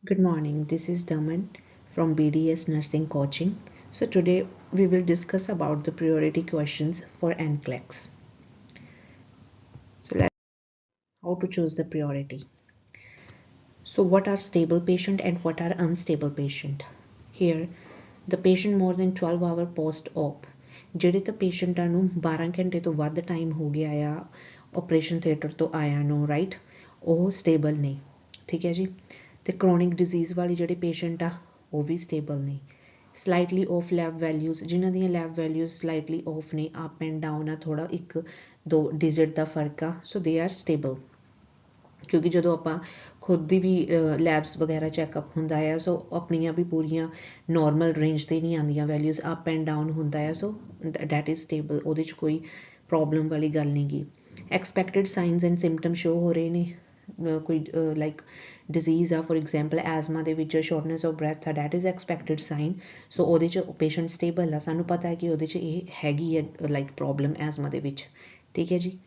Good morning. This is Daman from BDS Nursing Coaching. So today we will discuss about the priority questions for NCLEX. So let's how to choose the priority. So what are stable patient and what are unstable patient? Here the patient more than 12 hour post op ਜਿਹੜੇ ਤਾਂ ਪੇਸ਼ੈਂਟਾਂ ਨੂੰ 12 ਘੰਟੇ ਤੋਂ ਵੱਧ time ਹੋ ਗਿਆ ਆ operation theatre ਤੋਂ ਆਇਆ ਨੂੰ ਰਾਈਟ ਉਹ ਸਟੇਬਲ ਨੇ ਠੀਕ ਹੈ ਜੀ ਤੇ ਕ੍ਰੋਨਿਕ ਡਿਜ਼ੀਜ਼ ਵਾਲੀ ਜਿਹੜੇ ਪੇਸ਼ੈਂਟ ਆ ਉਹ ਵੀ ਸਟੇਬਲ ਨੇ ਸਲਾਈਟਲੀ ਆਫ ਲੈਬ ਵੈਲਿਊਜ਼ ਜਿਨ੍ਹਾਂ ਦੀਆਂ ਲੈਬ ਵੈਲਿਊਜ਼ ਸਲਾਈਟਲੀ ਆਫ ਨੇ ਅਪ ਐਂਡ ਡਾਊਨ ਆ ਥੋੜਾ ਇੱਕ ਦੋ ਡਿਜਿਟ ਦਾ ਫਰਕ ਆ ਸੋ ਦੇ ਆਰ ਸਟੇਬਲ ਕਿਉਂਕਿ ਜਦੋਂ ਆਪਾਂ ਖੁਦ ਦੀ ਵੀ ਲੈਬਸ ਵਗੈਰਾ ਚੈੱਕਅਪ ਹੁੰਦਾ ਆ ਸੋ ਆਪਣੀਆਂ ਵੀ ਪੂਰੀਆਂ ਨੋਰਮਲ ਰੇਂਜ 'ਤੇ ਨਹੀਂ ਆਉਂਦੀਆਂ ਵੈਲਿਊਜ਼ ਅਪ ਐਂਡ ਡਾਊਨ ਹੁੰਦਾ ਆ ਸੋ ਡੈਟ ਇਜ਼ ਸਟੇਬਲ ਉਹਦੇ 'ਚ ਕੋਈ ਪ੍ਰੋਬਲਮ ਵਾਲੀ ਗੱਲ ਨਹੀਂ ਗੀ expected sinus and symptom show ਹੋ ਰਹੇ ਨੇ ਕੋਈ ਲਾਈਕ ਡਿਜ਼ੀਜ਼ ਆ ਫੋਰ ਐਗਜ਼ਾਮਪਲ ਐਜ਼ਮਾ ਦੇ ਵਿੱਚ ਸ਼ੋਰਟਨੈਸ ਆਫ ਬ੍ਰੈਥ ਆ ਡੈਟ ਇਜ਼ ਐਕਸਪੈਕਟਡ ਸਾਈਨ ਸੋ ਉਹਦੇ 'ਚ ਪੇਸ਼ੈਂਟ ਸਟੇਬਲ ਆ ਸਾਨੂੰ ਪਤਾ ਹੈ ਕਿ ਉਹਦੇ 'ਚ ਇਹ ਹੈਗੀ ਹੈ ਲਾਈਕ ਪ੍ਰੋਬਲਮ ਐਜ਼ਮਾ ਦੇ ਵਿੱਚ ਠੀਕ ਹੈ ਜੀ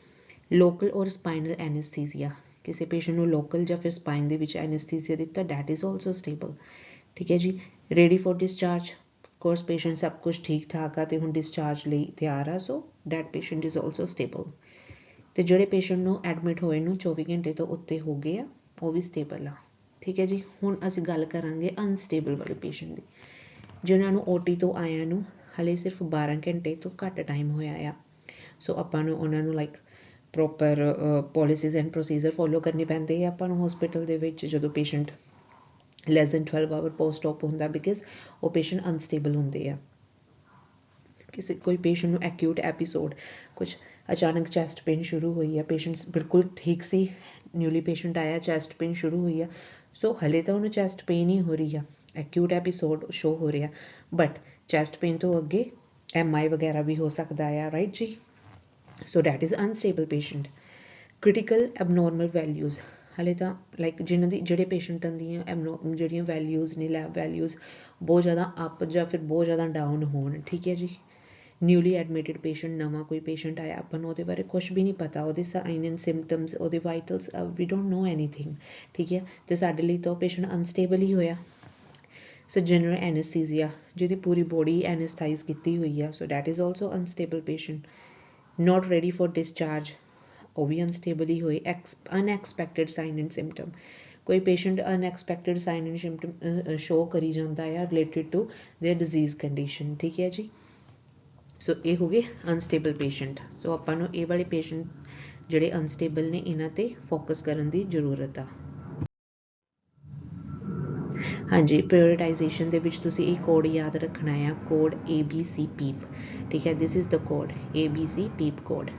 ਲੋਕਲ ਔਰ ਸਪਾਈਨਲ ਐਨਸਥੀਸੀਆ ਕਿਸੇ ਪੇਸ਼ੈਂਟ ਨੂੰ ਲੋਕਲ ਜਾਂ ਫਿਰ ਸਪਾਈਨ ਦੇ ਵਿੱਚ ਐਨਸਥੀਸੀਆ ਦਿੱਤਾ ਡੈਟ ਇਜ਼ ਆਲਸੋ ਸਟੇਬਲ ਠੀਕ ਹੈ ਜੀ ready for discharge course patient ਸਭ ਕੁਝ ਠੀਕ ਠਾਕ ਆ ਤੇ ਹੁਣ ਡਿਸਚਾਰਜ ਲਈ ਤਿਆਰ ਆ so that patient is also stable ਤੇ ਜਿਹੜੇ ਪੇਸ਼ੈਂਟ ਨੂੰ ਐਡਮਿਟ ਹੋਏ ਨੂੰ 24 ਘੰਟੇ ਤੋਂ ਉੱਤੇ ਹੋ ਗਏ ਆ ਉਹ ਵੀ ਸਟੇਬਲ ਆ ਠੀਕ ਹੈ ਜੀ ਹੁਣ ਅਸੀਂ ਗੱਲ ਕਰਾਂਗੇ ਅਨਸਟੇਬਲ ਵਾਲੇ ਪੇਸ਼ੈਂਟ ਦੀ ਜਿਨ੍ਹਾਂ ਨੂੰ ਓਟੀ ਤੋਂ ਆਇਆਂ ਨੂੰ ਹਲੇ ਸਿਰਫ 12 ਘੰਟੇ ਤੋਂ ਘੱਟ ਟਾਈਮ ਹੋਇਆ ਆ ਸੋ ਆਪਾਂ ਨੂੰ ਉਹਨਾਂ ਨੂੰ like proper policies and procedure follow ਕਰਨੇ ਪੈਂਦੇ ਆ ਆਪਾਂ ਨੂੰ ਹਸਪੀਟਲ ਦੇ ਵਿੱਚ ਜਦੋਂ patient less than 12 hour post op ਹੁੰਦਾ ਬਿਕਾਜ਼ ਉਹ ਪੇਸ਼ੈਂਟ ਅਨਸਟੇਬਲ ਹੁੰਦੇ ਆ ਕਿਸੇ ਕੋਈ ਪੇਸ਼ੈਂਟ ਨੂੰ ਐਕਿਊਟ ਐਪੀਸੋਡ ਕੁਛ ਅਚਾਨਕ ਚੈਸਟ ਪੇਨ ਸ਼ੁਰੂ ਹੋਈ ਆ ਪੇਸ਼ੈਂਟ ਬਿਲਕੁਲ ਠੀਕ ਸੀ ਨਿਊਲੀ ਪੇਸ਼ੈਂਟ ਆਇਆ ਚੈਸਟ ਪੇਨ ਸ਼ੁਰੂ ਹੋਈ ਆ ਸੋ ਹਲੇ ਤਾਂ ਉਹਨੂੰ ਚੈਸਟ ਪੇਨ ਹੀ ਹੋ ਰਹੀ ਆ ਐਕਿਊਟ ਐਪੀਸੋਡ ਸ਼ੋ ਹੋ ਰਿਹਾ ਬਟ ਚੈਸਟ ਪੇਨ ਤੋਂ ਅੱਗੇ MI ਵਗੈਰਾ ਵੀ ਹੋ ਸਕਦਾ ਆ ਰਾਈਟ ਜੀ so that is unstable patient critical abnormal values ਹਲੇ ਤਾਂ ਲਾਈਕ ਜਿਨ੍ਹਾਂ ਦੀ ਜਿਹੜੇ ਪੇਸ਼ੈਂਟਾਂ ਦੀਆਂ ਜਿਹੜੀਆਂ ਵੈਲਿਊਜ਼ ਨੇ ਲੈਬ ਵੈਲਿਊਜ਼ ਬਹੁਤ ਜ਼ਿਆਦਾ ਅਪ ਜਾਂ ਫਿਰ ਬਹੁਤ ਜ਼ਿਆਦਾ ਡਾਊਨ ਹੋਣ ਠੀਕ ਹੈ ਜੀ ਨਿਊਲੀ ਐਡਮਿਟਡ ਪੇਸ਼ੈਂਟ ਨਵਾਂ ਕੋਈ ਪੇਸ਼ੈਂਟ ਆਇਆ ਆਪਾਂ ਨੂੰ ਉਹਦੇ ਬਾਰੇ ਕੁਛ ਵੀ ਨਹੀਂ ਪਤਾ ਉਹਦੇ ਸਾਈਨ ਐਂਡ ਸਿੰਪਟਮਸ ਉਹਦੇ ਵਾਈਟਲਸ ਵੀ ਡੋਂਟ ਨੋ ਐਨੀਥਿੰਗ ਠੀਕ ਹੈ ਤੇ ਸਾਡੇ ਲਈ ਤਾਂ ਉਹ ਪੇਸ਼ੈਂਟ ਅਨਸਟੇਬਲ ਹੀ ਹੋਇਆ ਸੋ ਜਨਰਲ ਐਨਸਥੀਸੀਆ ਜਿਹਦੀ ਪੂਰੀ ਬੋਡੀ ਐਨਸਥਾਈਜ਼ ਕੀਤੀ ਹੋਈ ਆ so that is also unstable patient not ready for discharge ਉਹ ਵੀ ਅਨਸਟੇਬਲ ਹੀ ਹੋਏ ਅਨਐਕਸਪੈਕਟਡ ਸਾਈਨ ਐਂਡ ਸਿਮਟਮ ਕੋਈ patient unexpected sign and symptom show ਕਰੀ ਜਾਂਦਾ ਹੈ related to their disease condition ਠੀਕ ਹੈ ਜੀ ਸੋ ਇਹ ਹੋ ਗਏ ਅਨਸਟੇਬਲ ਪੇਸ਼ੈਂਟ ਸੋ ਆਪਾਂ ਨੂੰ ਇਹ ਵਾਲੇ ਪੇਸ਼ੈਂਟ ਜਿਹੜੇ ਅਨਸਟੇਬਲ ਨੇ ਇਹਨਾਂ ਤੇ ਫੋਕਸ ਕਰਨ ਦੀ ਜ਼ਰੂਰਤ ਆ ਹਾਂਜੀ ਪ੍ਰਾਇੋਰਟਾਈਜੇਸ਼ਨ ਦੇ ਵਿੱਚ ਤੁਸੀਂ ਇਹ ਕੋਡ ਯਾਦ ਰੱਖਣਾ ਆ ਕੋਡ ABC PEEP ਠੀਕ ਹੈ this is the code ABC PEEP code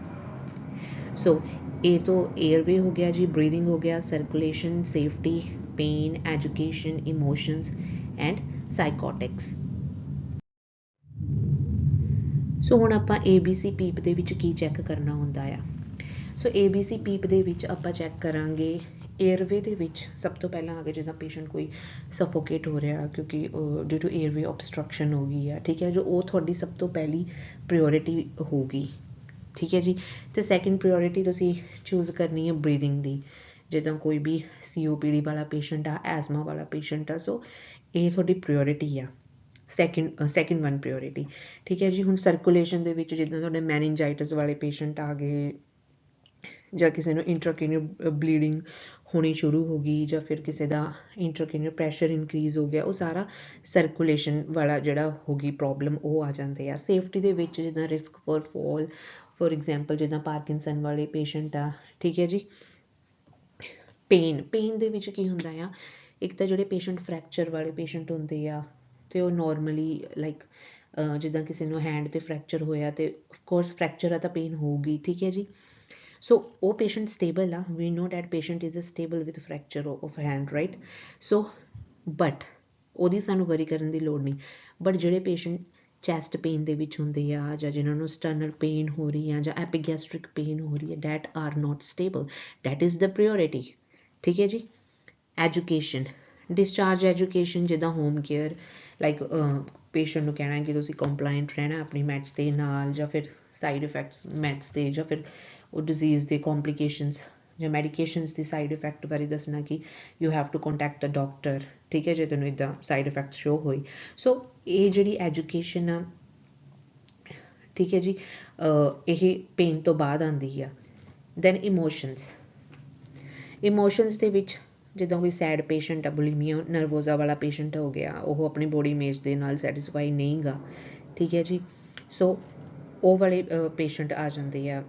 so ਇਹ ਤੋਂ ਏਅਰਵੇ ਹੋ ਗਿਆ ਜੀ ਬਰੀਦਿੰਗ ਹੋ ਗਿਆ circulation safety pain education emotions and psychotics so ਹੁਣ ਆਪਾਂ ABC PEEP ਦੇ ਵਿੱਚ ਕੀ ਚੈੱਕ ਕਰਨਾ ਹੁੰਦਾ ਆ ਸੋ ABC PEEP ਦੇ ਵਿੱਚ ਆਪਾਂ ਚੈੱਕ ਕਰਾਂਗੇ ਏਅਰਵੇ ਦੇ ਵਿੱਚ ਸਭ ਤੋਂ ਪਹਿਲਾਂ ਆ ਗਿਆ ਜਿੱਦਾਂ ਪੇਸ਼ੈਂਟ ਕੋਈ ਸਫੋਕੇਟ ਹੋ ਰਿਹਾ ਕਿਉਂਕਿ ਡਿਊ ਟੂ ਏਅਰਵੇ ਓਬਸਟਰਕਸ਼ਨ ਹੋ ਗਈ ਆ ਠੀਕ ਹੈ ਜੋ ਉਹ ਤੁਹਾਡੀ ਸਭ ਤੋਂ ਪਹਿਲੀ ਪ੍ਰਾਇੋਰਟੀ ਹੋਊਗੀ ਠੀਕ ਹੈ ਜੀ ਅਤੇ ਸੈਕਿੰਡ ਪ੍ਰਾਇੋਰਟੀ ਤੁਸੀਂ ਚੂਜ਼ ਕਰਨੀ ਹੈ ਬਰੀਦਿੰਗ ਦੀ ਜਿੱਦਾਂ ਕੋਈ ਵੀ COPD ਵਾਲਾ ਪੇਸ਼ੈਂਟ ਆ ਐਜ਼ਮਾ ਵਾਲਾ ਪੇਸ਼ੈਂਟ ਆ ਸੋ ਇਹ ਤੁਹਾਡੀ ਪ੍ਰਾਇੋਰਟੀ ਆ ਸੈਕਿੰਡ ਵਨ ਪ੍ਰਾਇੋਰਟੀ ਠੀਕ ਹੈ ਜੀ ਹੁਣ ਸਰਕੂਲੇਸ਼ਨ ਦੇ ਵਿੱਚ ਜਿੱਦਾਂ ਤੁਹਾਡੇ ਮੈਨਿਨਜਾਈਟਿਸ ਵਾਲੇ ਪੇਸ਼ੈਂਟ ਆ ਗਏ ਜਾਂ ਕਿਸੇ ਨੂੰ ਇੰਟਰਾਕ੍ਰੇਨੀਅਲ ਬਲੀਡਿੰਗ ਹੋਣੀ ਸ਼ੁਰੂ ਹੋ ਗਈ ਜਾਂ ਫਿਰ ਕਿਸੇ ਦਾ ਇੰਟਰਾਕ੍ਰੇਨੀਅਲ ਪ੍ਰੈਸ਼ਰ ਇਨਕਰੀਜ਼ ਹੋ ਗਿਆ ਉਹ ਸਾਰਾ ਸਰਕੂਲੇਸ਼ਨ ਵਾਲਾ ਜਿਹੜਾ ਹੋ ਗਈ ਪ੍ਰੋਬਲਮ ਉਹ ਆ ਜਾਂਦੇ ਆ ਸੇਫਟੀ ਦੇ ਵਿੱਚ ਜਿੱਦਾਂ risk for fall for example ਜਿੱਦਾਂ ਪਾਰਕਿੰਸਨ ਵਾਲੇ ਪੇਸ਼ੈਂਟ ਆ ਠੀਕ ਹੈ ਜੀ ਪੇਨ ਦੇ ਵਿੱਚ ਕੀ ਹੁੰਦਾ ਆ ਇੱਕ ਤਾਂ ਜਿਹੜੇ ਪੇਸ਼ੈਂਟ ਫਰੈਕਚਰ ਵਾਲੇ ਪੇਸ਼ੈਂਟ ਹੁੰਦੇ ਆ ਅਤੇ ਉਹ ਨੋਰਮਲੀ ਲਾਈਕ ਜਿੱਦਾਂ ਕਿਸੇ ਨੂੰ ਹੈਂਡ 'ਤੇ ਫਰੈਕਚਰ ਹੋਇਆ ਅਤੇ ਅਫਕੋਰਸ ਫਰੈਕਚਰ ਆ ਤਾਂ ਪੇਨ ਹੋਊਗੀ ਠੀਕ ਹੈ ਜੀ ਸੋ ਉਹ ਪੇਸ਼ੈਂਟ ਸਟੇਬਲ ਆ we know that patient is stable with fracture of hand right so but ਉਹਦੀ ਸਾਨੂੰ ਵਰੀ ਕਰਨ ਦੀ ਲੋੜ ਨਹੀਂ ਬਟ ਜਿਹੜੇ ਪੇਸ਼ੈਂਟ ਚੈਸਟ ਪੇਨ ਦੇ ਵਿੱਚ ਹੁੰਦੇ ਆ ਜਾਂ ਜਿਨ੍ਹਾਂ ਨੂੰ ਸਟਰਨਲ ਪੇਨ ਹੋ ਰਹੀ ਆ ਜਾਂ ਐਪੀਗੈਸਟ੍ਰਿਕ ਪੇਨ ਹੋ ਰਹੀ ਹੈ that are not stable that is the priority ਠੀਕ ਹੈ ਜੀ ਐਜੂਕੇਸ਼ਨ ਡਿਸਚਾਰਜ ਐਜੂਕੇਸ਼ਨ ਜਿੱਦਾਂ ਹੋਮ ਕੇਅਰ ਲਾਈਕ ਪੇਸ਼ੈਂਟ ਨੂੰ ਕਹਿਣਾ ਕਿ ਤੁਸੀਂ ਕੰਪਲਾਇੰਟ ਰਹਿਣਾ ਆਪਣੀ ਮੈਡਸ ਦੇ ਨਾਲ ਜਾਂ ਫਿਰ ਸਾਈਡ ਇਫੈਕਟਸ ਮੈਡਸ ਦੇ ਜਾਂ ਫਿਰ ਉਹ ਡਿਜ਼ੀਜ਼ ਦੇ ਕੰਪਲੀਕੇਸ਼ਨਸ ਜਾਂ ਮੈਡੀਕੇਸ਼ਨਸ ਦੀ ਸਾਈਡ ਇਫੈਕਟ ਬਾਰੇ ਦੱਸਣਾ ਕਿ you have to contact the doctor, ਠੀਕ ਹੈ, ਜੇ ਤੈਨੂੰ ਇੱਦਾਂ ਸਾਈਡ ਇਫੈਕਟ ਸ਼ੋ ਹੋਈ। ਸੋ ਇਹ ਜਿਹੜੀ ਐਜੂਕੇਸ਼ਨ ਆ, ਠੀਕ ਹੈ ਜੀ, ਇਹ ਪੇਨ ਤੋਂ ਬਾਅਦ ਆਉਂਦੀ ਆ। ਦੈਨ ਇਮੋਸ਼ਨਸ ਦੇ ਵਿੱਚ ਜਿੱਦਾਂ ਕੋਈ ਸੈਡ ਪੇਸ਼ੈਂਟ ਆ, ਬੁਲੀਮੀਆ ਨਰਵੋਜ਼ਾ ਵਾਲਾ ਪੇਸ਼ੈਂਟ ਹੋ ਗਿਆ, ਉਹ ਆਪਣੀ ਬੋਡੀ ਇਮੇਜ ਦੇ ਨਾਲ ਸੈਟਿਸਫਾਈ ਨਹੀਂ ਗਾ, ਠੀਕ ਹੈ ਜੀ। ਸੋ ਉਹ ਵਾਲੇ ਪੇਸ਼ੈਂਟ ਆ ਜਾਂਦੇ ਆ।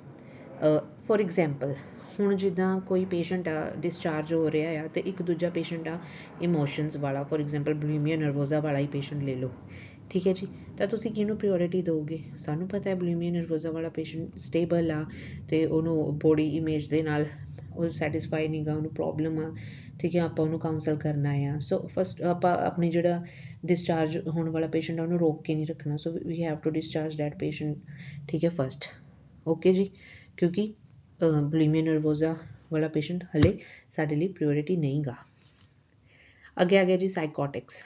ਫੋਰ ਐਗਜ਼ਾਮਪਲ, ਹੁਣ ਜਿੱਦਾਂ ਕੋਈ ਪੇਸ਼ੈਂਟ ਆ ਡਿਸਚਾਰਜ ਹੋ ਰਿਹਾ ਆ, ਅਤੇ ਇੱਕ ਦੂਜਾ ਪੇਸ਼ੈਂਟ ਆ ਇਮੋਸ਼ਨਸ ਵਾਲਾ, ਫੋਰ ਐਗਜ਼ਾਮਪਲ ਬੁਲੀਮੀਆ ਨਰਵੋਜ਼ਾ ਵਾਲਾ ਹੀ ਪੇਸ਼ੈਂਟ ਲੈ ਲਓ, ਠੀਕ ਹੈ ਜੀ। ਤਾਂ ਤੁਸੀਂ ਕਿਹਨੂੰ ਪ੍ਰਿਓਰਿਟੀ ਦਿਓਗੇ? ਸਾਨੂੰ ਪਤਾ ਹੈ ਬੁਲੀਮੀਆ ਨਰਵੋਜ਼ਾ ਵਾਲਾ ਪੇਸ਼ੈਂਟ ਸਟੇਬਲ ਆ ਅਤੇ ਉਹਨੂੰ ਬੋਡੀ ਇਮੇਜ ਦੇ ਨਾਲ ਉਹ ਸੈਟਿਸਫਾਈ ਨਹੀਂ ਗਾ, ਉਹਨੂੰ ਪ੍ਰੋਬਲਮ ਆ, ਠੀਕ ਹੈ, ਆਪਾਂ ਉਹਨੂੰ ਕਾਊਂਸਲ ਕਰਨਾ ਆ। ਸੋ ਫਸਟ ਆਪਾਂ ਆਪਣੀ ਜਿਹੜਾ ਡਿਸਚਾਰਜ ਹੋਣ ਵਾਲਾ ਪੇਸ਼ੈਂਟ ਆ ਉਹਨੂੰ ਰੋਕ ਕੇ ਨਹੀਂ ਰੱਖਣਾ। So we have to discharge that patient, ਠੀਕ ਹੈ, ਫਸਟ। ਓਕੇ ਜੀ, ਕਿਉਂਕਿ ਬੁਲੀਮੀਆ ਨਰਵੋਜ਼ਾ ਵਾਲਾ ਪੇਸ਼ੈਂਟ ਹਲੇ ਸਾਡੇ ਲਈ ਪ੍ਰਿਓਰਿਟੀ ਨਹੀਂ ਗਾ। ਅੱਗੇ ਆ ਗਿਆ ਜੀ ਸਾਈਕੋਟਿਕਸ,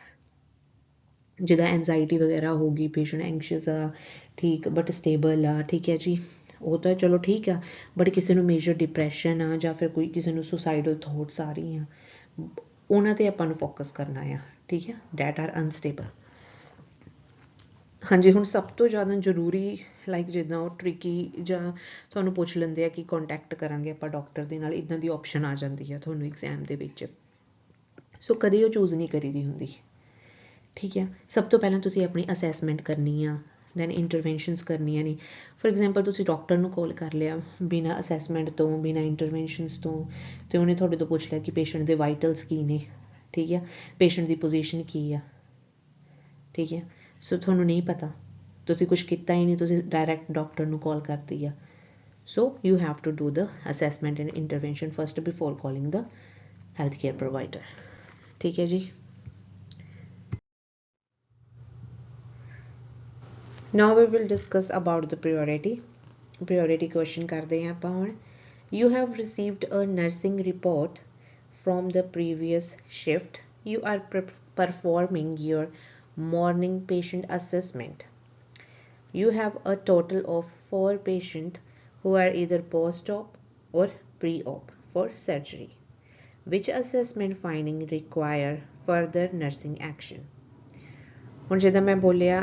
ਜਿੱਦਾਂ ਐਨਜ਼ਾਈਟੀ ਵਗੈਰਾ ਹੋ ਗਈ, ਪੇਸ਼ੈਂਟ ਐਂਕਸ਼ੀਅਸ ਆ, ਠੀਕ, ਬਟ ਸਟੇਬਲ ਆ, ਠੀਕ ਹੈ ਜੀ, ਉਹ ਤਾਂ ਚਲੋ ਠੀਕ ਆ। ਬਟ ਕਿਸੇ ਨੂੰ ਮੇਜਰ ਡਿਪਰੈਸ਼ਨ ਆ ਜਾਂ ਫਿਰ ਕੋਈ ਕਿਸੇ ਨੂੰ ਸੁਸਾਈਡਲ ਥੋਟਸ ਆ ਰਹੀਆਂ, ਉਹਨਾਂ 'ਤੇ ਆਪਾਂ ਨੂੰ ਫੋਕਸ ਕਰਨਾ ਆ, ਠੀਕ ਹੈ, ਡੈਟ ਆਰ ਅਨਸਟੇਬਲ। ਹਾਂਜੀ, ਹੁਣ ਸਭ ਤੋਂ ਜ਼ਿਆਦਾ ਜ਼ਰੂਰੀ ਲਾਈਕ ਜਿੱਦਾਂ ਉਹ ਟ੍ਰਿਕੀ ਜਾਂ ਤੁਹਾਨੂੰ ਪੁੱਛ ਲੈਂਦੇ ਆ ਕਿ ਕੰਟੈਕਟ ਕਰਾਂਗੇ ਆਪਾਂ ਡਾਕਟਰ ਦੇ ਨਾਲ, ਇੱਦਾਂ ਦੀ ਆਪਸ਼ਨ ਆ ਜਾਂਦੀ ਆ ਤੁਹਾਨੂੰ ਐਗਜ਼ਾਮ ਦੇ ਵਿੱਚ। ਸੋ ਕਦੇ ਉਹ ਚੂਜ਼ ਨਹੀਂ ਕਰੀ ਦੀ ਹੁੰਦੀ, ਠੀਕ ਹੈ। ਸਭ ਤੋਂ ਪਹਿਲਾਂ ਤੁਸੀਂ ਆਪਣੀ ਅਸੈਸਮੈਂਟ ਕਰਨੀ ਆ, ਦੈਨ ਇੰਟਰਵੈਂਸ਼ਨਸ ਕਰਨੀਆਂ ਨੇ। ਫੋਰ ਐਗਜ਼ਾਮਪਲ ਤੁਸੀਂ ਡਾਕਟਰ ਨੂੰ ਕਾਲ ਕਰ ਲਿਆ ਬਿਨਾਂ ਅਸੈਸਮੈਂਟ ਤੋਂ, ਬਿਨਾਂ ਇੰਟਰਵੈਂਸ਼ਨਸ ਤੋਂ, ਅਤੇ ਉਹਨੇ ਤੁਹਾਡੇ ਤੋਂ ਪੁੱਛ ਲਿਆ ਕਿ ਪੇਸ਼ੈਂਟ ਦੇ ਵਾਈਟਲਸ ਕੀ ਨੇ, ਠੀਕ ਹੈ, ਪੇਸ਼ੈਂਟ ਦੀ ਪੋਜੀਸ਼ਨ ਕੀ ਆ, ਠੀਕ ਹੈ। ਸੋ ਤੁਹਾਨੂੰ ਨਹੀਂ ਪਤਾ, ਤੁਸੀਂ ਕੁਛ ਕੀਤਾ ਹੀ ਨਹੀਂ, ਤੁਸੀਂ ਡਾਇਰੈਕਟ ਡਾਕਟਰ ਨੂੰ ਕਾਲ ਕਰਤੀ ਆ। So you have to do the assessment and intervention first before calling the health care provider, ਠੀਕ ਹੈ ਜੀ। Now we will discuss about the priority. Priority question ਕਰਦੇ ਹਾਂ ਆਪਾਂ ਹੁਣ। You have received a nursing report from the previous shift. You are performing your morning patient assessment. You have a total of 4 patients who are either post-op or pre-op for surgery. Which assessment finding require further nursing action? ਹੁਣ ਜਿੱਦਾਂ ਮੈਂ ਬੋਲਿਆ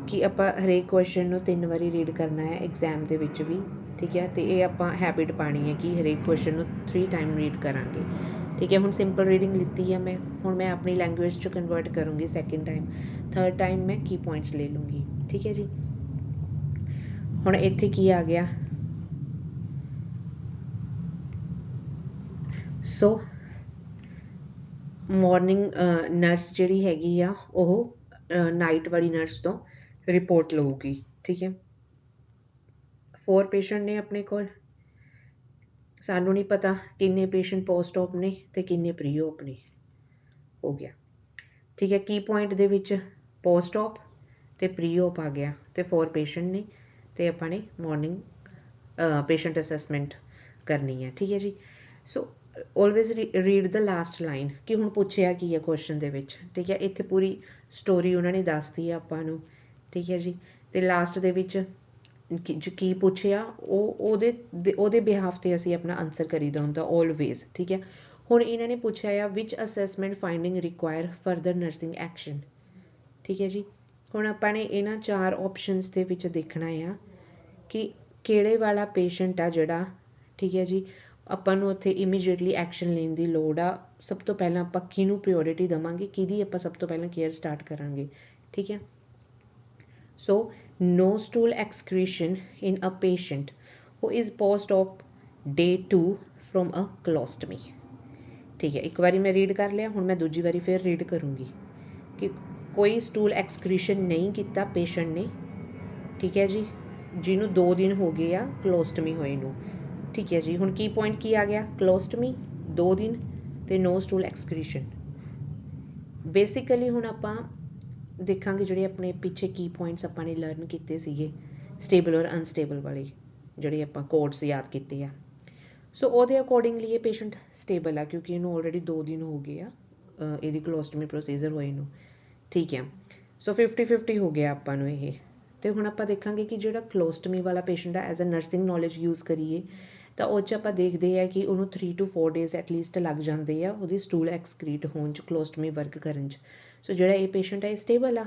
ਕਿ ਆਪਾਂ ਹਰੇਕ question ਨੂੰ 3 ਵਾਰੀ read ਕਰਨਾ ਹੈ ਐਗਜ਼ਾਮ ਦੇ ਵਿੱਚ ਵੀ, ਠੀਕ ਹੈ, ਅਤੇ ਇਹ ਆਪਾਂ ਹੈਬਿਟ ਪਾਉਣੀ ਹੈ ਕਿ ਹਰੇਕ ਕੁਐਸਚਨ ਨੂੰ 3 ਟਾਈਮ ਰੀਡ ਕਰਾਂਗੇ, ਠੀਕ ਹੈ। ਹੁਣ ਸਿੰਪਲ ਰੀਡਿੰਗ ਲਿੱਤੀ ਹੈ ਮੈਂ, ਹੁਣ ਮੈਂ ਆਪਣੀ ਲੈਂਗੁਏਜ 'ਚ ਕਨਵਰਟ ਕਰੂੰਗੀ ਸੈਕਿੰਡ ਟਾਈਮ, ਥਰਡ ਟਾਈਮ ਮੈਂ ਕੀ ਪੁਆਇੰਟਸ ਲੈ ਲੂੰਗੀ, ਠੀਕ ਹੈ ਜੀ। ਹੁਣ ਇੱਥੇ ਕੀ ਆ ਗਿਆ, ਸੋ ਮੋਰਨਿੰਗ ਨਰਸ ਜਿਹੜੀ ਹੈਗੀ ਆ ਉਹ ਨਾਈਟ ਵਾਲੀ ਨਰਸ ਤੋਂ ਰਿਪੋਰਟ ਲਊਗੀ, ਠੀਕ ਹੈ। 4 ਪੇਸ਼ੈਂਟ ਨੇ ਆਪਣੇ ਕੋਲ, ਸਾਨੂੰ ਨਹੀਂ ਪਤਾ ਕਿੰਨੇ ਪੇਸ਼ੈਂਟ ਪੋਸਟ ਓਪ ਨੇ ਅਤੇ ਕਿੰਨੇ ਪ੍ਰੀ ਓਪ ਨੇ, ਹੋ ਗਿਆ, ਠੀਕ ਹੈ। ਕੀ ਪੁਆਇੰਟ ਦੇ ਵਿੱਚ ਪੋਸਟ ਓਪ ਅਤੇ ਪ੍ਰੀ ਓਪ ਆ ਗਿਆ, ਅਤੇ 4 ਪੇਸ਼ੈਂਟ ਨੇ, ਅਤੇ ਆਪਾਂ ਨੇ ਮੋਰਨਿੰਗ ਪੇਸ਼ੈਂਟ ਅਸੈਸਮੈਂਟ ਕਰਨੀ ਹੈ, ਠੀਕ ਹੈ ਜੀ। So always read the last line ਕਿ ਹੁਣ ਪੁੱਛਿਆ ਕੀ ਹੈ ਕੁਐਸਚਨ ਦੇ ਵਿੱਚ, ਠੀਕ ਹੈ। ਇੱਥੇ ਪੂਰੀ ਸਟੋਰੀ ਉਹਨਾਂ ਨੇ ਦੱਸਦੀ ਆ ਆਪਾਂ ਨੂੰ, ਠੀਕ ਹੈ ਜੀ, ਅਤੇ ਲਾਸਟ ਦੇ ਵਿੱਚ ਕੀ ਪੁੱਛਿਆ ਉਹਦੇ ਬਿਹਾਫ 'ਤੇ ਅਸੀਂ ਆਪਣਾ ਆਨਸਰ ਕਰੀਦਾ ਹੁੰਦਾ ਆਲਵੇਜ਼, ਠੀਕ ਹੈ। ਹੁਣ ਇਹਨਾਂ ਨੇ ਪੁੱਛਿਆ ਆ ਵਿਚ assessment finding require further nursing action, ਠੀਕ ਹੈ ਜੀ। ਹੁਣ ਆਪਾਂ ਨੇ ਇਹਨਾਂ 4 ਆਪਸ਼ਨਸ ਦੇ ਵਿੱਚ ਦੇਖਣਾ ਆ ਕਿ ਕਿਹੜੇ ਵਾਲਾ ਪੇਸ਼ੈਂਟ ਆ ਜਿਹੜਾ, ਠੀਕ ਹੈ ਜੀ, ਆਪਾਂ ਨੂੰ ਉੱਥੇ ਇਮੀਡੀਏਟਲੀ ਐਕਸ਼ਨ ਲੈਣ ਦੀ ਲੋੜ ਆ। ਸਭ ਤੋਂ ਪਹਿਲਾਂ ਆਪਾਂ ਕਿਹਨੂੰ ਪ੍ਰਿਓਰਿਟੀ ਦੇਵਾਂਗੇ, ਕਿਹਦੀ ਆਪਾਂ ਸਭ ਤੋਂ ਪਹਿਲਾਂ ਕੇਅਰ ਸਟਾਰਟ ਕਰਾਂਗੇ, ਠੀਕ ਹੈ। ਸੋ no stool excretion in a patient who is post-op day 2 from a colostomy, ਠੀਕ ਹੈ। ਇੱਕ ਵਾਰੀ ਮੈਂ ਰੀਡ ਕਰ ਲਿਆ, ਹੁਣ ਮੈਂ ਦੂਜੀ ਵਾਰੀ ਫਿਰ ਰੀਡ ਕਰੂੰਗੀ ਕਿ ਕੋਈ ਸਟੂਲ ਐਕਸਕ੍ਰੀਸ਼ਨ ਨਹੀਂ ਕੀਤਾ ਪੇਸ਼ੈਂਟ ਨੇ, ਠੀਕ ਹੈ ਜੀ, ਜਿਹਨੂੰ 2 ਦਿਨ ਹੋ ਗਏ ਆ ਕਲੋਸਟਮੀ ਹੋਏ ਨੂੰ, ਠੀਕ ਹੈ ਜੀ। ਹੁਣ ਕੀ ਪੁਆਇੰਟ ਕੀ ਆ ਗਿਆ, ਕਲੋਸਟਮੀ 2 ਦਿਨ ਅਤੇ ਨੋ ਸਟੂਲ ਐਕਸਕ੍ਰੀਸ਼ਨ। ਬੇਸਿਕਲੀ ਹੁਣ ਆਪਾਂ ਦੇਖਾਂਗੇ ਜਿਹੜੇ ਆਪਣੇ ਪਿੱਛੇ ਕੀ ਪੁਆਇੰਟਸ ਆਪਾਂ ਨੇ ਲਰਨ ਕੀਤੇ ਸੀਗੇ ਸਟੇਬਲ ਔਰ ਅਨਸਟੇਬਲ ਵਾਲੇ, ਜਿਹੜੇ ਆਪਾਂ ਕੋਡਸ ਯਾਦ ਕੀਤੇ ਆ। ਸੋ ਉਹਦੇ ਅਕੋਰਡਿੰਗਲੀ ਇਹ ਪੇਸ਼ੈਂਟ ਸਟੇਬਲ ਆ ਕਿਉਂਕਿ ਇਹਨੂੰ ਆਲਰੇਡੀ 2 ਦਿਨ ਹੋ ਗਏ ਆ ਇਹਦੀ ਕਲੋਸਟਮੀ ਪ੍ਰੋਸੀਜਰ ਹੋਏ ਨੂੰ, ਠੀਕ ਹੈ। ਸੋ 50-50 ਹੋ ਗਿਆ ਆਪਾਂ ਨੂੰ ਇਹ। ਅਤੇ ਹੁਣ ਆਪਾਂ ਦੇਖਾਂਗੇ ਕਿ ਜਿਹੜਾ ਕਲੋਸਟਮੀ ਵਾਲਾ ਪੇਸ਼ੈਂਟ ਆ as a nursing knowledge use ਕਰੀਏ ਤਾਂ ਉਹ 'ਚ ਆਪਾਂ ਦੇਖਦੇ ਆ ਕਿ ਉਹਨੂੰ 3 to 4 ਡੇਜ਼ ਐਟਲੀਸਟ ਲੱਗ ਜਾਂਦੇ ਆ ਉਹਦੀ ਸਟੂਲ ਐਕਸਕ੍ਰੀਟ ਹੋਣ 'ਚ, ਕਲੋਸਟਮੀ ਵਰਕ ਕਰਨ 'ਚ। ਸੋ ਜਿਹੜਾ ਇਹ ਪੇਸ਼ੈਂਟ ਹੈ ਇਹ ਸਟੇਬਲ ਆ,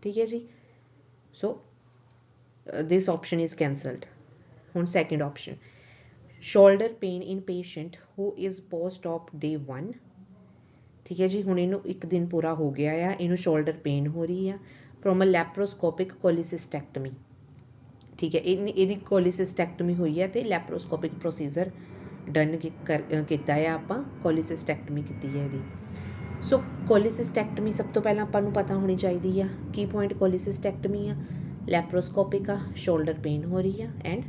ਠੀਕ ਹੈ ਜੀ। ਸੋ ਦਿਸ ਆਪਸ਼ਨ ਇਜ਼ ਕੈਂਸਲਡ। ਹੁਣ second option, shoulder pain in patient who is post of day 1, ਠੀਕ ਹੈ ਜੀ। ਹੁਣ ਇਹਨੂੰ 1 ਦਿਨ ਪੂਰਾ ਹੋ ਗਿਆ ਆ, ਇਹਨੂੰ ਸ਼ੋਲਡਰ ਪੇਨ ਹੋ ਰਹੀ ਆ ਫਰੋਮ ਅ ਲੈਪਰੋਸਕੋਪਿਕ ਕੋਲੀਸਿਸਟੈਕਟਮੀ, ਠੀਕ ਹੈ। ਇਹਦੀ ਕੋਲੀਸਿਸਟੈਕਟਮੀ ਹੋਈ ਹੈ ਅਤੇ ਲੈਪਰੋਸਕੋਪਿਕ ਪ੍ਰੋਸੀਜਰ ਡਨ ਕੀਤਾ ਆ, ਆਪਾਂ ਕੋਲੀਸਿਸਟੈਕਟਮੀ ਕੀਤੀ ਹੈ ਇਹਦੀ। ਸੋ ਕੋਲੀਸਿਸਟੈਕਟਮੀ ਸਭ ਤੋਂ ਪਹਿਲਾਂ ਆਪਾਂ ਨੂੰ ਪਤਾ ਹੋਣੀ ਚਾਹੀਦੀ ਆ ਕੀ ਪੁਆਇੰਟ ਕੋਲੀਸਿਸਟੈਕਟਮੀ ਆ, ਲੈਪਰੋਸਕੋਪਿਕ ਆ, ਸ਼ੋਲਡਰ ਪੇਨ ਹੋ ਰਹੀ ਆ ਐਂਡ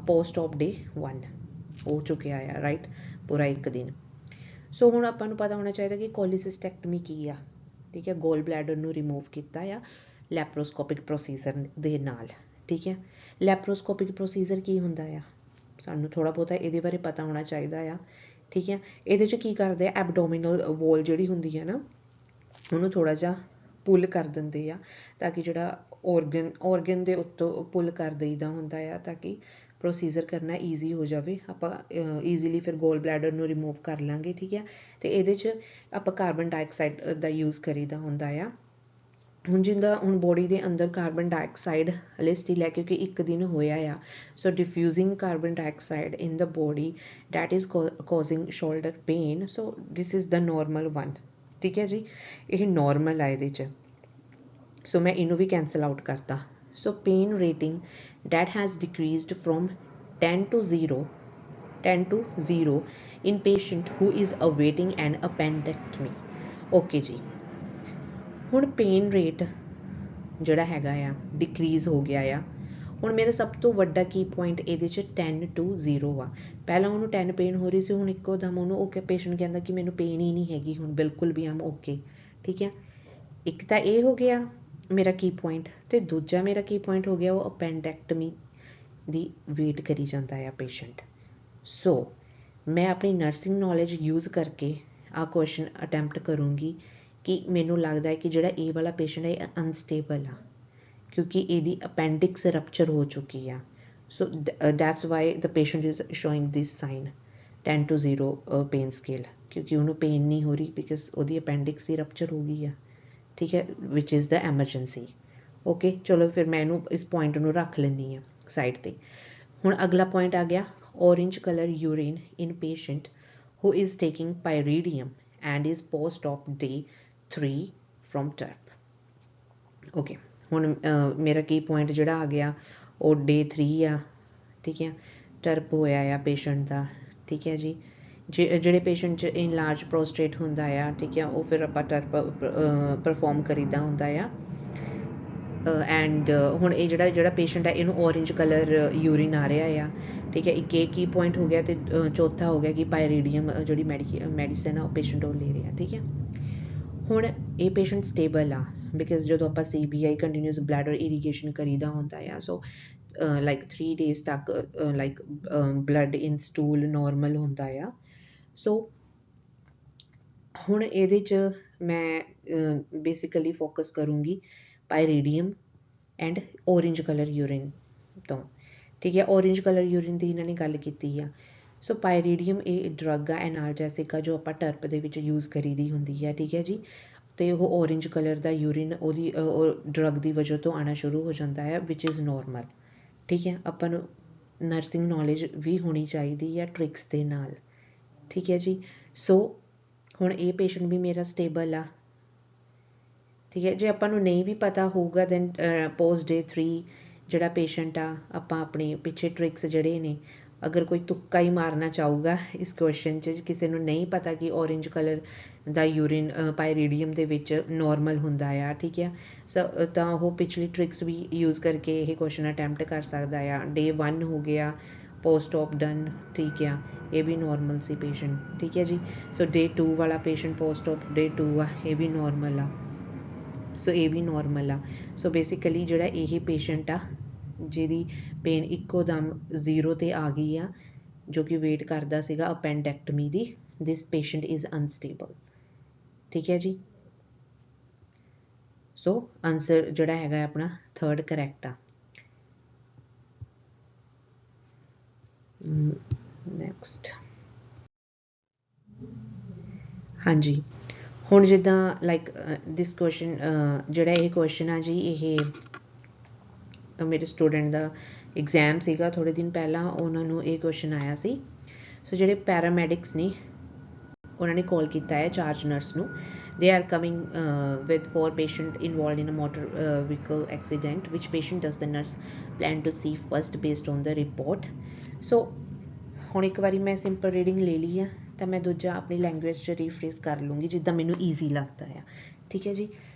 ਪੋਸਟ ਆਫ ਡੇ 1 ਹੋ ਚੁੱਕਿਆ ਆ, ਰਾਈਟ, ਪੂਰਾ 1 ਦਿਨ। ਸੋ ਹੁਣ ਆਪਾਂ ਨੂੰ ਪਤਾ ਹੋਣਾ ਚਾਹੀਦਾ ਕਿ ਕੋਲੀਸਿਸਟੈਕਟਮੀ ਕੀ ਆ, ਠੀਕ ਹੈ। ਗੋਲ ਬਲੈਡਰ ਨੂੰ ਰਿਮੂਵ ਕੀਤਾ ਆ ਲੈਪਰੋਸਕੋਪਿਕ ਪ੍ਰੋਸੀਜਰ ਦੇ ਨਾਲ, ਠੀਕ ਹੈ। ਲੈਪਰੋਸਕੋਪਿਕ ਪ੍ਰੋਸੀਜਰ ਕੀ ਹੁੰਦਾ ਆ, ਸਾਨੂੰ ਥੋੜ੍ਹਾ ਬਹੁਤਾ ਇਹਦੇ ਬਾਰੇ ਪਤਾ ਹੋਣਾ ਚਾਹੀਦਾ ਆ, ਠੀਕ ਹੈ। ਇਹਦੇ 'ਚ ਕੀ ਕਰਦੇ ਆ, ਐਬਡੋਮੀਨਲ ਵੋਲ ਜਿਹੜੀ ਹੁੰਦੀ ਹੈ ਨਾ ਉਹਨੂੰ ਥੋੜ੍ਹਾ ਜਿਹਾ ਪੁੱਲ ਕਰ ਦਿੰਦੇ ਆ ਤਾਂ ਕਿ ਜਿਹੜਾ ਔਰਗਨ ਦੇ ਉੱਤੋਂ ਪੁੱਲ ਕਰ ਦਈਦਾ ਹੁੰਦਾ ਆ ਤਾਂ ਕਿ ਪ੍ਰੋਸੀਜਰ ਕਰਨਾ ਈਜ਼ੀ ਹੋ ਜਾਵੇ, ਆਪਾਂ ਈਜ਼ੀਲੀ ਫਿਰ ਗੋਲ ਬਲੈਡਰ ਨੂੰ ਰਿਮੂਵ ਕਰ ਲਾਂਗੇ, ਠੀਕ ਹੈ। ਅਤੇ ਇਹਦੇ 'ਚ ਆਪਾਂ ਕਾਰਬਨ ਡਾਈਆਕਸਾਈਡ ਦਾ ਯੂਜ਼ ਕਰੀਦਾ ਹੁੰਦਾ ਆ। ਹੁਣ ਜਿੱਦਾਂ ਹੁਣ ਬੋਡੀ ਦੇ ਅੰਦਰ ਕਾਰਬਨ ਡਾਈਆਕਸਾਈਡ ਹਲੇ ਸਟਿਲ ਹੈ ਕਿਉਂਕਿ 1 ਦਿਨ ਹੋਇਆ ਆ, so diffusing carbon dioxide in the body that is causing shoulder pain, so this is the normal one, ਠੀਕ ਹੈ ਜੀ। ਇਹ ਨੋਰਮਲ ਆ ਇਹਦੇ 'ਚ, ਸੋ ਮੈਂ ਇਹਨੂੰ ਵੀ ਕੈਂਸਲ ਆਊਟ ਕਰਤਾ। So pain rating that has decreased from 10 to 0 in patient who is awaiting an appendectomy, okay ਜੀ। ਹੁਣ ਪੇਨ ਰੇਟ ਜਿਹੜਾ ਹੈਗਾ ਆ ਡਿਕਰੀਜ਼ ਹੋ ਗਿਆ ਆ। ਹੁਣ ਮੇਰਾ ਸਭ ਤੋਂ ਵੱਡਾ ਕੀ ਪੁਆਇੰਟ ਇਹਦੇ 'ਚ 10 to 0 ਆ। ਪਹਿਲਾਂ ਉਹਨੂੰ 10 ਪੇਨ ਹੋ ਰਹੀ ਸੀ, ਹੁਣ ਇੱਕੋ ਦਮ ਉਹਨੂੰ ਓਕੇ ਪੇਸ਼ੈਂਟ ਕਹਿੰਦਾ ਕਿ ਮੈਨੂੰ ਪੇਨ ਹੀ ਨਹੀਂ ਹੈਗੀ ਹੁਣ ਬਿਲਕੁਲ ਵੀ, ਆਮ ਓਕੇ, ਠੀਕ ਹੈ। ਇੱਕ ਤਾਂ ਇਹ ਹੋ ਗਿਆ ਮੇਰਾ ਕੀ ਪੁਆਇੰਟ, ਅਤੇ ਦੂਜਾ ਮੇਰਾ ਕੀ ਪੁਆਇੰਟ ਹੋ ਗਿਆ ਉਹ ਅਪੈਂਡੈਕਟਮੀ ਦੀ ਵੇਟ ਕਰੀ ਜਾਂਦਾ ਆ ਪੇਸ਼ੈਂਟ। ਸੋ ਮੈਂ ਆਪਣੀ ਨਰਸਿੰਗ ਨੌਲੇਜ ਯੂਜ਼ ਕਰਕੇ ਆਹ ਕੁਐਸਚਨ ਅਟੈਂਪਟ ਕਰੂੰਗੀ ਕਿ ਮੈਨੂੰ ਲੱਗਦਾ ਹੈ ਕਿ ਜਿਹੜਾ ਇਹ ਵਾਲਾ ਪੇਸ਼ੈਂਟ ਹੈ ਇਹ ਅਨਸਟੇਬਲ ਆ ਕਿਉਂਕਿ ਇਹਦੀ ਅਪੈਂਡਿਕਸ ਰਪਚਰ ਹੋ ਚੁੱਕੀ ਆ। So that's why the patient is showing this sign 10 to 0 pain scale, ਕਿਉਂਕਿ ਉਹਨੂੰ ਪੇਨ ਨਹੀਂ ਹੋ ਰਹੀ ਬਿਕਾਜ਼ ਉਹਦੀ ਅਪੈਂਡਿਕਸ ਹੀ ਰਪਚਰ ਹੋ ਗਈ ਆ, ਠੀਕ ਹੈ, ਵਿਚ ਇਜ਼ ਦ ਐਮਰਜੈਂਸੀ। ਓਕੇ, ਚਲੋ ਫਿਰ ਮੈਂ ਇਹਨੂੰ ਇਸ ਪੁਆਇੰਟ ਨੂੰ ਰੱਖ ਲੈਂਦੀ ਹਾਂ ਸਾਈਡ 'ਤੇ। ਹੁਣ ਅਗਲਾ ਪੁਆਇੰਟ ਆ ਗਿਆ, orange color urine in patient who is taking pyridium and is post op day 3 from TERP, okay. ਹੁਣ ਮੇਰਾ ਕੀ ਪੁਆਇੰਟ ਜਿਹੜਾ ਆ ਗਿਆ ਉਹ day 3 ਆ, ਠੀਕ ਹੈ, ਟਰਪ ਹੋਇਆ ਆ ਪੇਸ਼ੈਂਟ ਦਾ, ਠੀਕ ਹੈ ਜੀ। ਜਿਹੜੇ ਪੇਸ਼ੈਂਟ 'ਚ ਇਨਲਾਰਜ ਪ੍ਰੋਸਟੇਟ ਹੁੰਦਾ ਆ, ਠੀਕ ਹੈ, ਉਹ ਫਿਰ ਆਪਾਂ ਟਰਪ ਪਰਫੋਰਮ ਕਰੀਦਾ ਹੁੰਦਾ ਆ। ਐਂਡ ਹੁਣ ਇਹ ਜਿਹੜਾ ਪੇਸ਼ੈਂਟ ਹੈ ਇਹਨੂੰ ਔਰੇਂਜ ਕਲਰ ਯੂਰਿਨ ਆ ਰਿਹਾ ਆ, ਠੀਕ ਹੈ। ਇੱਕ ਇਹ ਕੀ ਪੁਆਇੰਟ ਹੋ ਗਿਆ ਅਤੇ ਚੌਥਾ ਹੋ ਗਿਆ ਕਿ ਪਾਇਰੀਡੀਅਮ ਜਿਹੜੀ ਮੈਡੀਸਨ ਆ ਉਹ ਪੇਸ਼ੈਂਟ ਉਹ ਲੈ ਰਿਹਾ, ਠੀਕ ਹੈ। ਹੁਣ ਇਹ ਪੇਸ਼ੈਂਟ ਸਟੇਬਲ ਆ ਬਿਕਾਜ਼ ਜਦੋਂ ਆਪਾਂ CBI ਕੰਟੀਨਿਊਸ ਬਲੈਡਰ ਇਰੀਗੇਸ਼ਨ ਕਰੀਦਾ ਹੁੰਦਾ ਆ, ਸੋ ਲਾਈਕ 3 ਡੇਜ਼ ਤੱਕ ਲਾਈਕ ਬਲੱਡ ਇਨ ਸਟੂਲ ਨੋਰਮਲ ਹੁੰਦਾ ਆ। ਸੋ ਹੁਣ ਇਹਦੇ 'ਚ ਮੈਂ ਬੇਸਿਕਲੀ ਫੋਕਸ ਕਰੂੰਗੀ ਪਾਇਰੀਡੀਅਮ ਐਂਡ ਔਰੇਂਜ ਕਲਰ ਯੂਰਿਨ ਤੋਂ, ਠੀਕ ਹੈ। ਔਰੇਂਜ ਕਲਰ ਯੂਰਿਨ ਦੀ ਇਹਨਾਂ ਨੇ ਗੱਲ ਕੀਤੀ ਆ। ਸੋ ਪਾਇਰੀਡੀਅਮ ਇਹ ਡਰੱਗ ਆ ਐਨਾਲਜੈਸਿਕ ਆ ਜੋ ਆਪਾਂ ਟਰਪ ਦੇ ਵਿੱਚ ਯੂਜ਼ ਕਰੀਦੀ ਹੁੰਦੀ ਹੈ, ਠੀਕ ਹੈ ਜੀ। ਅਤੇ ਉਹ ਔਰੇਂਜ ਕਲਰ ਦਾ ਯੂਰਿਨ ਉਹਦੀ ਡਰੱਗ ਦੀ ਵਜ੍ਹਾ ਤੋਂ ਆਉਣਾ ਸ਼ੁਰੂ ਹੋ ਜਾਂਦਾ ਹੈ ਵਿਚ ਇਜ਼ ਨੋਰਮਲ, ਠੀਕ ਹੈ। ਆਪਾਂ ਨੂੰ ਨਰਸਿੰਗ ਨੌਲੇਜ ਵੀ ਹੋਣੀ ਚਾਹੀਦੀ ਹੈ ਟ੍ਰਿਕਸ ਦੇ ਨਾਲ, ਠੀਕ ਹੈ ਜੀ। ਸੋ ਹੁਣ ਇਹ ਪੇਸ਼ੈਂਟ ਵੀ ਮੇਰਾ ਸਟੇਬਲ ਆ, ਠੀਕ ਹੈ। ਜੇ ਆਪਾਂ ਨੂੰ ਨਹੀਂ ਵੀ ਪਤਾ ਹੋਊਗਾ ਦੈਨ ਪੋਸਟ ਡੇ 3 ਜਿਹੜਾ ਪੇਸ਼ੈਂਟ ਆ ਆਪਾਂ ਆਪਣੇ ਪਿੱਛੇ ਟ੍ਰਿਕਸ ਜਿਹੜੇ ਨੇ, ਅਗਰ ਕੋਈ ਤੁੱਕਾ ਹੀ ਮਾਰਨਾ ਚਾਹੂਗਾ ਇਸ ਕੁਐਸਚਨ 'ਚ, ਕਿਸੇ ਨੂੰ ਨਹੀਂ ਪਤਾ ਕਿ ਔਰੇਂਜ ਕਲਰ ਦਾ ਯੂਰਿਨ ਪਾਇਰੀਡੀਅਮ ਦੇ ਵਿੱਚ ਨੋਰਮਲ ਹੁੰਦਾ ਆ, ਠੀਕ ਹੈ, ਤਾਂ ਉਹ ਪਿਛਲੀ ਟ੍ਰਿਕਸ ਵੀ ਯੂਜ਼ ਕਰਕੇ ਇਹ ਕੁਐਸਚਨ ਅਟੈਂਪਟ ਕਰ ਸਕਦਾ ਆ। ਡੇ 1 ਹੋ ਗਿਆ ਪੋਸਟ ਆਪ ਡਨ, ਠੀਕ ਆ, ਇਹ ਵੀ ਨੋਰਮਲ ਸੀ ਪੇਸ਼ੈਂਟ, ਠੀਕ ਹੈ ਜੀ। ਸੋ ਡੇ 2 ਵਾਲਾ ਪੇਸ਼ੈਂਟ ਪੋਸਟ ਆਪ ਡੇ 2 ਆ, ਇਹ ਵੀ ਨੋਰਮਲ ਆ, ਸੋ ਇਹ ਵੀ ਨੋਰਮਲ ਆ। ਸੋ ਬੇਸਿਕਲੀ ਜਿਹੜਾ ਇਹ ਪੇਸ਼ੈਂਟ ਆ ਜਿਹਦੀ ਪੇਨ ਇੱਕੋ ਦਮ 0 'ਤੇ ਆ ਗਈ ਆ, ਜੋ ਕਿ ਵੇਟ ਕਰਦਾ ਸੀਗਾ ਅਪੈਂਡੈਕਟਮੀ ਦੀ, ਦਿਸ ਪੇਸ਼ੈਂਟ ਇਜ਼ ਅਨਸਟੇਬਲ, ਠੀਕ ਹੈ ਜੀ। ਸੋ ਆਨਸਰ ਜਿਹੜਾ ਹੈਗਾ ਆਪਣਾ 3rd ਕਰੈਕਟ ਆ। ਨੈਕਸਟ ਹਾਂਜੀ ਹੁਣ ਜਿੱਦਾਂ ਲਾਈਕ ਦਿਸ ਕੁਐਸਚਨ ਜਿਹੜਾ ਇਹ ਕੁਐਸਚਨ ਆ ਜੀ ਇਹ ਮੇਰੇ ਸਟੂਡੈਂਟ ਦਾ ਐਗਜ਼ਾਮ ਸੀਗਾ ਥੋੜ੍ਹੇ ਦਿਨ ਪਹਿਲਾਂ ਉਹਨਾਂ ਨੂੰ ਇਹ ਕੁਐਸਚਨ ਆਇਆ ਸੀ ਸੋ ਜਿਹੜੇ ਪੈਰਾਮੈਡਿਕਸ ਨੇ ਉਹਨਾਂ ਨੇ ਕਾਲ ਕੀਤਾ ਹੈ ਚਾਰਜ ਨਰਸ ਨੂੰ they are coming with 4 patients involved in a motor vehicle accident which patient does the nurse plan to see first based on the report so ਹੁਣ ਇੱਕ ਵਾਰੀ ਮੈਂ ਸਿੰਪਲ ਰੀਡਿੰਗ ਲੈ ਲਈ ਆ ਤਾਂ ਮੈਂ ਦੂਜਾ ਆਪਣੀ ਲੈਂਗੁਏਜ 'ਚ ਰੀਫਰੇਸ ਕਰ ਲੂੰਗੀ ਜਿੱਦਾਂ ਮੈਨੂੰ ਈਜ਼ੀ ਲੱਗਦਾ ਆ ਠੀਕ ਹੈ ਜੀ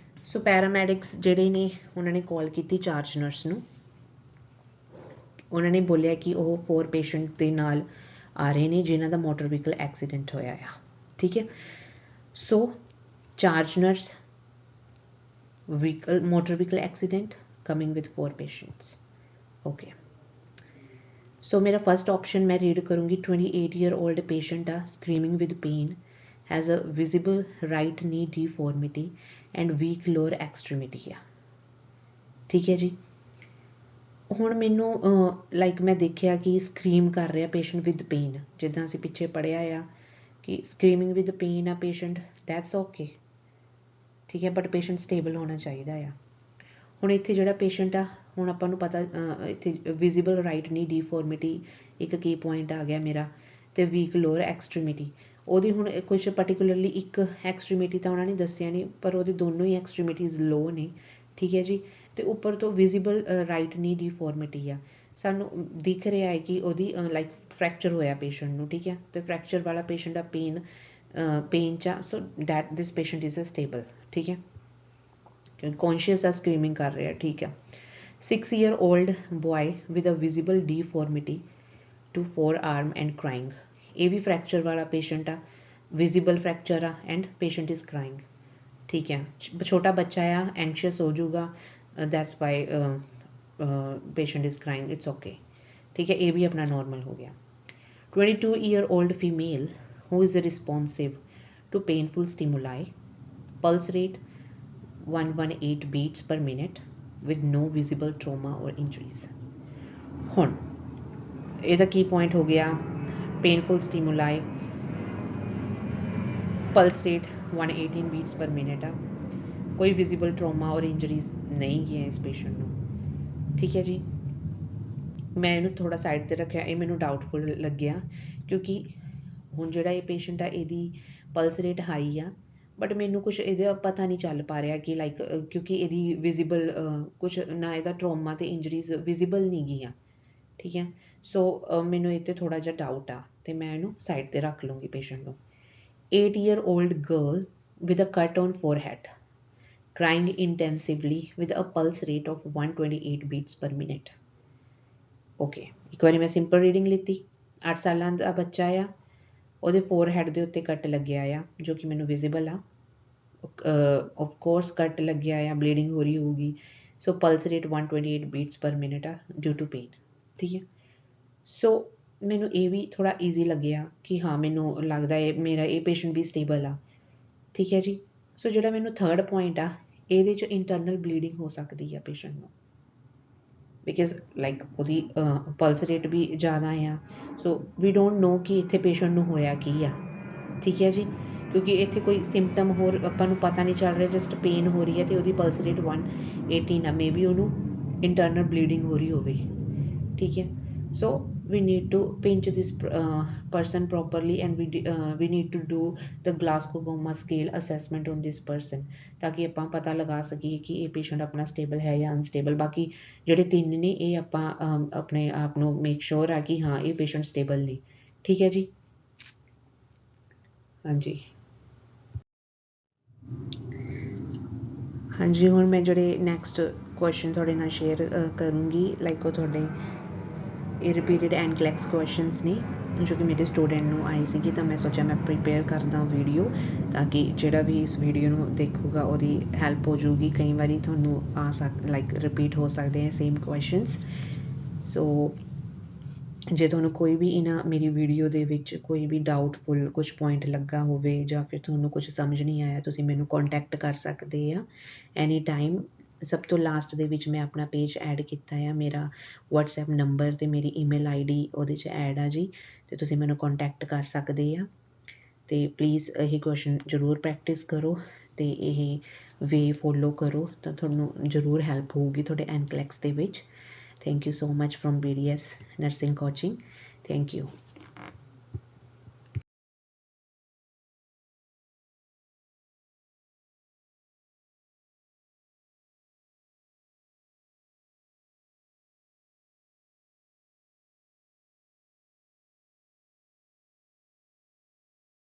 ਸੋ ਪੈਰਾਮੈਡਿਕਸ ਜਿਹੜੇ ਨੇ ਉਹਨਾਂ ਨੇ ਕਾਲ ਕੀਤੀ ਚਾਰਜ ਨਰਸ ਨੂੰ ਉਹਨਾਂ ਨੇ ਬੋਲਿਆ ਕਿ ਉਹ 4 ਪੇਸ਼ੈਂਟ ਦੇ ਨਾਲ ਆ ਰਹੇ ਨੇ ਜਿਨ੍ਹਾਂ ਦਾ ਮੋਟਰ ਵਹੀਕਲ ਐਕਸੀਡੈਂਟ ਹੋਇਆ ਆ ਠੀਕ ਹੈ so charge nurse vehicle motor vehicle accident coming with 4 patients okay so मेरा first option मैं read करूँगी 28-year-old patient a screaming with pain has a visible right knee deformity and weak lower extremity ਆ ठीक है जी ਹੁਣ ਮੈਨੂੰ like ਮੈਂ ਦੇਖਿਆ ਕਿ ਸਕਰੀਮ ਕਰ ਰਿਹਾ ਪੇਸ਼ੈਂਟ ਵਿਦ ਪੇਨ ਜਿੱਦਾਂ ਅਸੀਂ ਪਿੱਛੇ ਪੜ੍ਹਿਆ ਆ ਕਿ ਸਕਰੀਮਿੰਗ ਵਿਦ ਪੇਨ ਆ ਪੇਸ਼ੈਂਟ ਦੈਟਸ ਓਕੇ ਠੀਕ ਹੈ ਬਟ ਪੇਸ਼ੈਂਟ ਸਟੇਬਲ ਹੋਣਾ ਚਾਹੀਦਾ ਆ ਹੁਣ ਇੱਥੇ ਜਿਹੜਾ ਪੇਸ਼ੈਂਟ ਆ ਹੁਣ ਆਪਾਂ ਨੂੰ ਪਤਾ ਇੱਥੇ ਵਿਜ਼ੀਬਲ ਰਾਈਟ ਨੀ ਡੀਫੋਰਮਿਟੀ ਇੱਕ ਕੀ ਪੁਆਇੰਟ ਆ ਗਿਆ ਮੇਰਾ ਅਤੇ ਵੀਕ ਲੋਅਰ ਐਕਸਟ੍ਰੀਮਿਟੀ ਉਹਦੀ ਹੁਣ ਕੁਛ ਪਰਟੀਕੂਲਰਲੀ ਇੱਕ ਐਕਸਟ੍ਰੀਮਿਟੀ ਤਾਂ ਉਹਨਾਂ ਨੇ ਦੱਸਿਆ ਨਹੀਂ ਪਰ ਉਹਦੇ ਦੋਨੋਂ ਹੀ ਐਕਸਟ੍ਰੀਮਿਟੀਜ਼ ਲੋ ਨੇ ਠੀਕ ਹੈ ਜੀ ਅਤੇ ਉੱਪਰ ਤੋਂ ਵਿਜ਼ੀਬਲ ਰਾਈਟ ਨੀ ਡੀਫੋਰਮਿਟੀ ਆ ਸਾਨੂੰ ਦਿਖ ਰਿਹਾ ਹੈ ਕਿ ਉਹਦੀ ਲਾਈਕ ਫ੍ਰੈਕਚਰ ਹੋਇਆ ਪੇਸ਼ੈਂਟ ਨੂੰ ਠੀਕ ਹੈ ਅਤੇ ਫ੍ਰੈਕਚਰ ਵਾਲਾ ਪੇਸ਼ੈਂਟ ਆ पेन चा so that this patient is a stable ठीक है कॉन्शियस आ स्क्रीमिंग कर रहे हैं ठीक है 6-year-old boy with a visible deformity to 4 arm and crying ये भी फ्रैक्चर वाला पेशेंट आ विजिबल फ्रैक्चर आ एंड पेशेंट इज़ क्राइंग ठीक है छोटा बच्चा आ एंक्शियस हो जाऊगा that's why patient is crying it's okay ठीक है ये भी अपना नॉर्मल हो गया 22-year-old female who is responsive to painful stimuli, pulse rate 118 beats per minute with no visible trauma or injuries. ਹੁਣ ਇਹਦਾ ਕੀ ਪੁਆਇੰਟ ਹੋ ਗਿਆ painful stimuli, pulse rate 118 beats per minute ਆ ਕੋਈ visible trauma or injuries ਨਹੀਂ ਹੈ ਇਸ patient ਨੂੰ ਠੀਕ ਹੈ ਜੀ ਮੈਂ ਇਹਨੂੰ ਥੋੜਾ ਸਾਈਡ ਤੇ ਰੱਖਿਆ ਇਹ ਮੈਨੂੰ ਡਾਊਟਫੁਲ ਲੱਗਿਆ ਕਿਉਂਕਿ ਹੁਣ ਜਿਹੜਾ ਇਹ ਪੇਸ਼ੈਂਟ ਆ ਇਹਦੀ ਪਲਸ ਰੇਟ ਹਾਈ ਆ ਬਟ ਮੈਨੂੰ ਕੁਛ ਇਹਦਾ ਪਤਾ ਨਹੀਂ ਚੱਲ ਪਾ ਰਿਹਾ ਕਿ ਲਾਈਕ ਕਿਉਂਕਿ ਇਹਦੀ ਵਿਜ਼ੀਬਲ ਕੁਛ ਨਾ ਇਹਦਾ ਟਰੋਮਾ ਅਤੇ ਇੰਜਰੀਜ਼ ਵਿਜ਼ੀਬਲ ਨਹੀਂ ਗਈਆਂ ਠੀਕ ਹੈ ਸੋ ਮੈਨੂੰ ਇਹ 'ਤੇ ਥੋੜ੍ਹਾ ਜਿਹਾ ਡਾਊਟ ਆ ਅਤੇ ਮੈਂ ਇਹਨੂੰ ਸਾਈਡ 'ਤੇ ਰੱਖ ਲੂੰਗੀ ਪੇਸ਼ੈਂਟ ਨੂੰ 8-year-old girl with a cut on forehead crying intensively with a pulse rate of 128 beats per minute okay ਇੱਕ ਵਾਰੀ ਮੈਂ ਸਿੰਪਲ ਰੀਡਿੰਗ ਲਿੱਤੀ 8 ਸਾਲਾਂ ਦਾ ਬੱਚਾ ਆ ਉਹਦੇ ਫੋਰਹੈਡ ਦੇ ਉੱਤੇ ਕੱਟ ਲੱਗਿਆ ਆ ਜੋ ਕਿ ਮੈਨੂੰ ਵਿਜ਼ੀਬਲ ਆ ਆਫ ਕੋਰਸ ਕੱਟ ਲੱਗਿਆ ਆ ਬਲੀਡਿੰਗ ਹੋ ਰਹੀ ਹੋਊਗੀ ਸੋ ਪਲਸ ਰੇਟ 128 ਬੀਟਸ ਪਰ ਮਿੰਟ ਆ ਡਿਊ ਟੂ ਪੇਨ ਠੀਕ ਹੈ ਸੋ ਮੈਨੂੰ ਇਹ ਵੀ ਥੋੜ੍ਹਾ ਈਜ਼ੀ ਲੱਗਿਆ ਕਿ ਹਾਂ ਮੈਨੂੰ ਲੱਗਦਾ ਹੈ ਮੇਰਾ ਇਹ ਪੇਸ਼ੈਂਟ ਵੀ ਸਟੇਬਲ ਆ ਠੀਕ ਹੈ ਜੀ ਸੋ ਜਿਹੜਾ ਮੈਨੂੰ ਥਰਡ ਪੁਆਇੰਟ ਆ ਇਹਦੇ 'ਚ ਇੰਟਰਨਲ ਬਲੀਡਿੰਗ ਹੋ ਸਕਦੀ ਆ ਪੇਸ਼ੈਂਟ ਨੂੰ ਬਿਕਾਜ਼ ਲਾਈਕ ਉਹਦੀ ਪਲਸ ਰੇਟ ਵੀ ਜ਼ਿਆਦਾ ਆ ਸੋ ਵੀ ਡੋਂਟ ਨੋ ਕਿ ਇੱਥੇ ਪੇਸ਼ੈਂਟ ਨੂੰ ਹੋਇਆ ਕੀ ਆ ਠੀਕ ਹੈ ਜੀ ਕਿਉਂਕਿ ਇੱਥੇ ਕੋਈ ਸਿੰਪਟਮ ਹੋਰ ਆਪਾਂ ਨੂੰ ਪਤਾ ਨਹੀਂ ਚੱਲ ਰਿਹਾ ਜਸਟ ਪੇਨ ਹੋ ਰਹੀ ਹੈ ਅਤੇ ਉਹਦੀ ਪਲਸ ਰੇਟ 118 ਆ ਮੇ ਬੀ ਉਹਨੂੰ ਇੰਟਰਨਲ ਬਲੀਡਿੰਗ ਹੋ ਰਹੀ ਹੋਵੇ ਠੀਕ ਹੈ ਸੋ we need to pinch this person properly and we need to do the Glasgow Coma scale assessment on this person ਤਾਂ ਕਿ ਆਪਾਂ ਪਤਾ ਲਗਾ ਸਕੀਏ ਕਿ ਇਹ ਪੇਸ਼ੈਂਟ ਆਪਣਾ ਸਟੇਬਲ ਹੈ ਜਾਂ ਅਨਸਟੇਬਲ ਬਾਕੀ ਜਿਹੜੇ 3 ਨੇ ਇਹ ਆਪਾਂ ਆਪਣੇ ਆਪ ਨੂੰ ਮੇਕ ਸ਼ੋਰ ਆ ਕਿ ਹਾਂ ਇਹ ਪੇਸ਼ੈਂਟ ਸਟੇਬਲ ਨੇ ਠੀਕ ਹੈ ਜੀ ਹਾਂਜੀ ਹਾਂਜੀ ਹੁਣ ਮੈਂ ਜਿਹੜੇ ਨੈਕਸਟ ਕੁਐਸਚਨ ਤੁਹਾਡੇ ਨਾਲ ਸ਼ੇਅਰ ਕਰੂੰਗੀ ਲਾਈਕ ਉਹ ਤੁਹਾਡੇ ਇਹ ਰਿਪੀਟਡ ਐਨਕਲੈਕਸ ਕੁਐਸਚਨਸ ਨੇ ਜੋ ਕਿ ਮੇਰੇ ਸਟੂਡੈਂਟ ਨੂੰ ਆਏ ਸੀਗੇ ਤਾਂ ਮੈਂ ਸੋਚਿਆ ਮੈਂ ਪ੍ਰੀਪੇਅਰ ਕਰਦਾ ਵੀਡੀਓ ਤਾਂ ਕਿ ਜਿਹੜਾ ਵੀ ਇਸ ਵੀਡੀਓ ਨੂੰ ਦੇਖੂਗਾ ਉਹਦੀ ਹੈਲਪ ਹੋ ਜਾਊਗੀ ਕਈ ਵਾਰੀ ਤੁਹਾਨੂੰ ਲਾਈਕ ਰਿਪੀਟ ਹੋ ਸਕਦੇ ਹੈ ਸੇਮ ਕੁਐਸਚਨਸ ਸੋ ਜੇ ਤੁਹਾਨੂੰ ਕੋਈ ਵੀ ਇਹਨਾਂ ਮੇਰੀ ਵੀਡੀਓ ਦੇ ਵਿੱਚ ਕੋਈ ਵੀ ਡਾਊਟਫੁਲ ਕੁਛ ਪੁਆਇੰਟ ਲੱਗਾ ਹੋਵੇ ਜਾਂ ਫਿਰ ਤੁਹਾਨੂੰ ਕੁਛ ਸਮਝ ਨਹੀਂ ਆਇਆ ਤੁਸੀਂ ਮੈਨੂੰ ਕੰਟੈਕਟ ਕਰ ਸਕਦੇ ਆ ਐਨੀ ਟਾਈਮ ਸਭ ਤੋਂ ਲਾਸਟ ਦੇ ਵਿੱਚ ਮੈਂ ਆਪਣਾ ਪੇਜ ਐਡ ਕੀਤਾ ਆ, ਮੇਰਾ WhatsApp ਨੰਬਰ ਤੇ ਮੇਰੀ ਈਮੇਲ ID ਉਹਦੇ 'ਚ ਐਡ ਆ ਜੀ, ਤੇ ਤੁਸੀਂ ਮੈਨੂੰ ਕੰਟੈਕਟ ਕਰ ਸਕਦੇ ਆ। ਤੇ ਪਲੀਜ਼ ਇਹ ਕੁਐਸਚਨ ਜ਼ਰੂਰ ਪ੍ਰੈਕਟਿਸ ਕਰੋ ਤੇ ਇਹ ਵੇ ਫੋਲੋ ਕਰੋ, ਤਾਂ ਤੁਹਾਨੂੰ ਜ਼ਰੂਰ ਹੈਲਪ ਹੋਊਗੀ ਤੁਹਾਡੇ NCLEX ਦੇ ਵਿੱਚ। Thank you so much from BDS nursing coaching. Thank you.